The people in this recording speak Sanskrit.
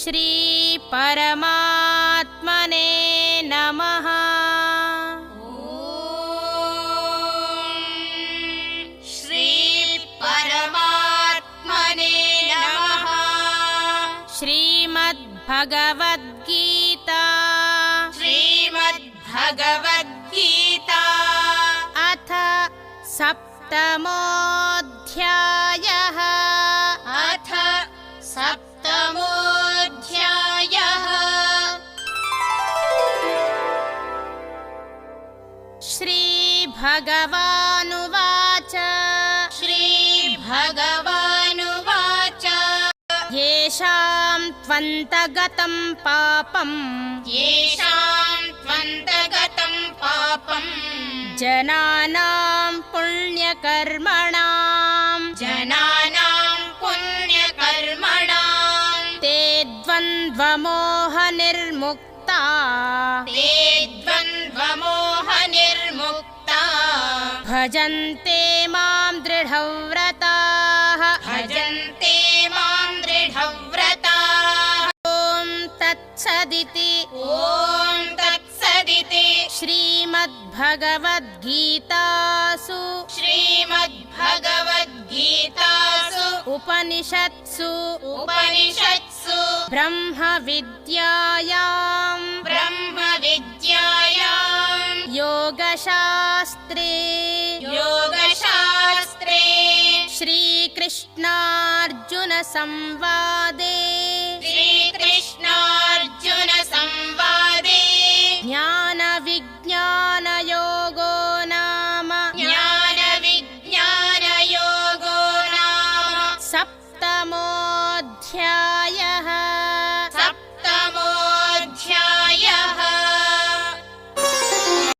श्री परमात्मने नमः। श्री परमात्मने नमः। श्रीमद्भगवद्गीता श्रीमद्भगवद्गीता अथ सप्तमोऽध्यायः। अथ सप्तमोऽध्यायः। श्रीभगवानुवाच श्रीभगवानुवाच येषां त्वन्तगतं पापं जनानां पुण्यकर्मणां ते द्वन्द्वमोहनिर्मुक्ता भजन्ते मां दृढव्रताः। ॐ तत्सदिति श्रीमद्भगवद्गीतासु उपनिषत्सु ब्रह्मविद्यायां योगशास्त्रे श्रीकृष्णार्जुनसंवादे